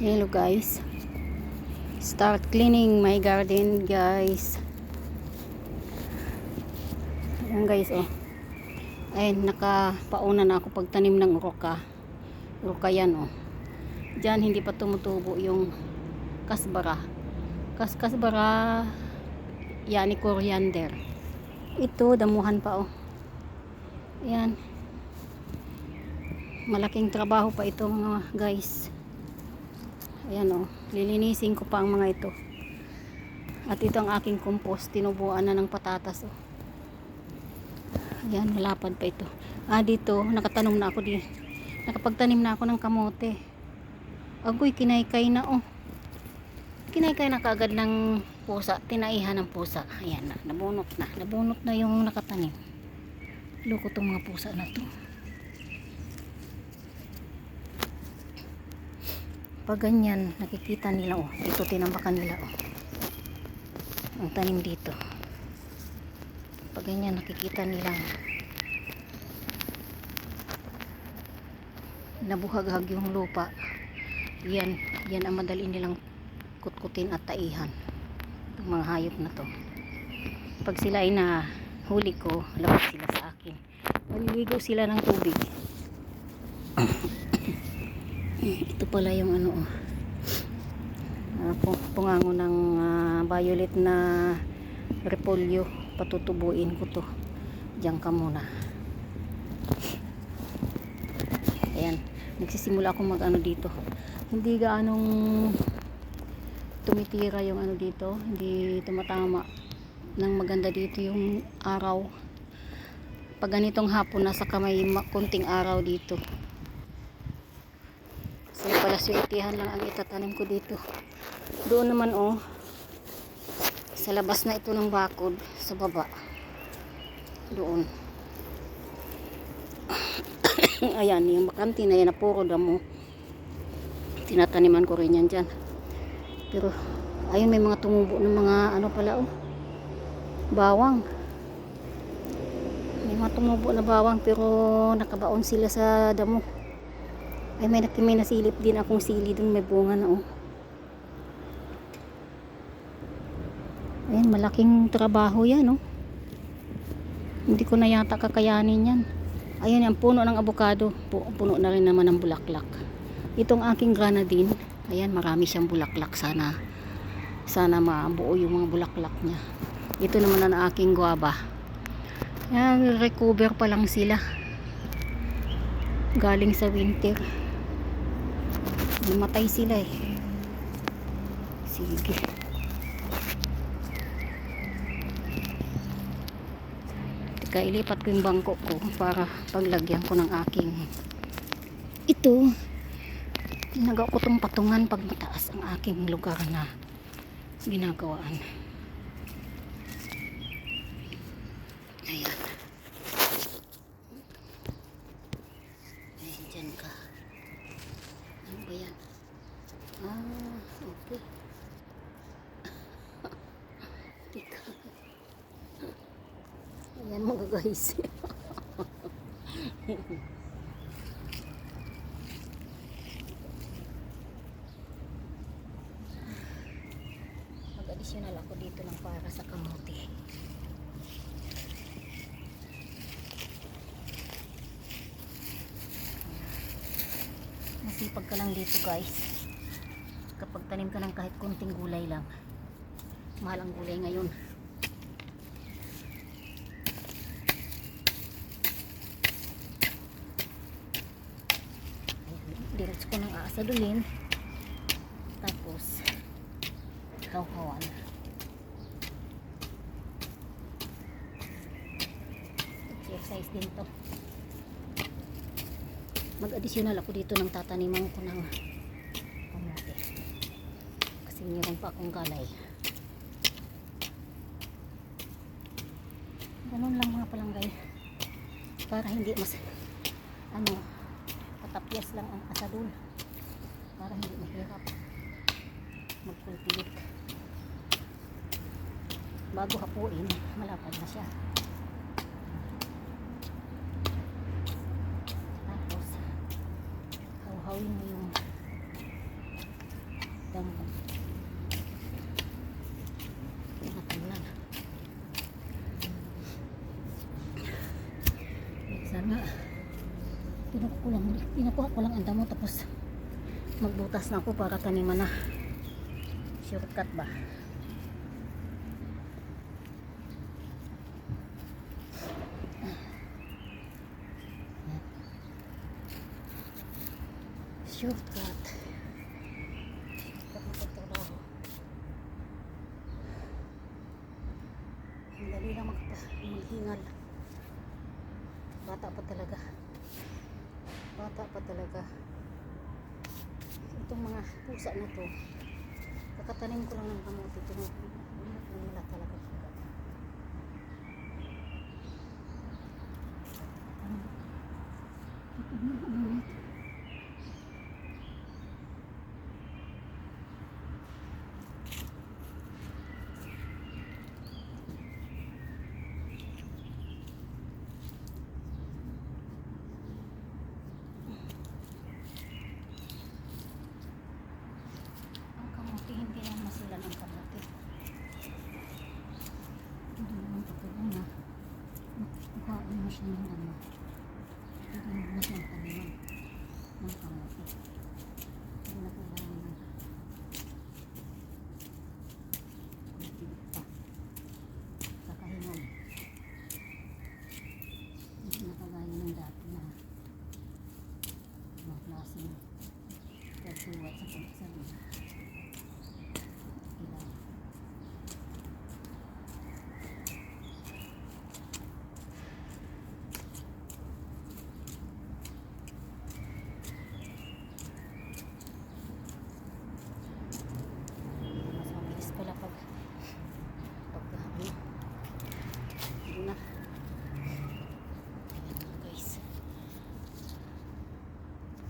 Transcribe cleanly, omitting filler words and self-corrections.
Hello guys, start cleaning my garden guys. Ayan guys, oh ayun, nakapauna na ako pagtanim ng roka yan, oh dyan hindi pa tumutubo yung kasbara yani coriander. Ito damuhan pa, oh ayan, malaking trabaho pa ito mga guys. Ayan, oh, lilinisin ko pa ang mga ito. At ito ang aking compost, tinubuan na ng patatas, oh. Ayan, malapad pa ito. Dito, nakatanom na ako din. Nakapagtanim na ako ng kamote. Agoy, kinaykay na, oh. Kinaykay na kaagad ng pusa, tinaihan ng pusa. Ayan, nabunot na yung nakatanim. Loko tong mga pusa na to. Pag ganyan, nakikita nila, oh, dito tinambakan nila, oh, ang tanim dito. Pag ganyan, nakikita nilang nabuhaghag yung lupa. Yan ang madali nilang kutkutin at taihan, itong mga hayop na to. Pag sila ay nahuli ko, labas sila sa akin, maliligo sila ng tubig. Ito pala yung ano, pungango ng violet na repolyo. Patutubuin ko to. Diyan ka muna. Ayan, nagsisimula akong mag ano dito. Hindi gaanong tumitira yung ano dito, hindi tumatama ng maganda dito yung araw. Pag ganitong hapon, nasa kamay kunting araw dito. So pala sweltihan lang ang itatanim ko dito. Doon naman, oh, sa labas na ito ng bakod, sa baba doon. Ayan, yung bakanti na yan na puro damo, tinataniman ko rin yan dyan. Pero ayun, may mga tumubo ng mga ano pala, oh, bawang. May mga tumubo na bawang pero nakabaon sila sa damo. Ay, may nasilip din akong sili dun, may bunga na, oh. Ayan, malaking trabaho yan, oh. Hindi ko na yata kakayanin yan. Ayun, yung puno ng avocado, puno na rin naman ng bulaklak. Itong aking granadine, ayan, marami siyang bulaklak. Sana mabuo yung mga bulaklak niya. Ito naman ang aking guava. Ayan, recover pa lang sila galing sa winter. Namatay sila, eh. Sige, teka, ilipat ko yung bangko ko para paglagyan ko ng aking ito. Ginagawa ko tong patungan pag mataas ang aking lugar na ginagawaan. Ayan, ayan, dyan ka. Ano ba yan? Okay. Tika. Ayan mga guys. Mag-additional ako dito lang para sa kamote. Masipag ka lang dito guys. Kapag tanim ka ng kahit kunting gulay lang. Mahal ang gulay ngayon. Diretso ko ng aasadulin, tapos hawhawan. Exercise din to. Mag-additional ako dito ng tataniman ko ng kamote kasi meron pa akong galay. Ganun lang mga palanggay para hindi mas patapyas lang ang asadul, para hindi mahirap mag-cultivate. Bago hapuin, malapad na siya. Tapos hawhawin mo yung damo. Nakatulan. Sana pinukuha ko lang ang damo tapos magbutas na ako para taniman na. Shortcut ba? Shortcut. Shortcut na pagtrabaho. Ang dali lang maghingal. Bata pa talaga. Bata pa talaga. Itong mga pusa na to, kakatanim ko lang ng kamote. Bunot na nila talaga. Hindi lang masila ng kamote. Hindi naman pagkain na makain mo siya ng ano. Hindi mo na siyang taniman ng kamote. Hindi na kailangan ng kultivit pa. Kakahingan. Hindi na kagaya ng dati na mga klaseng pagsuwat sa pagsabi.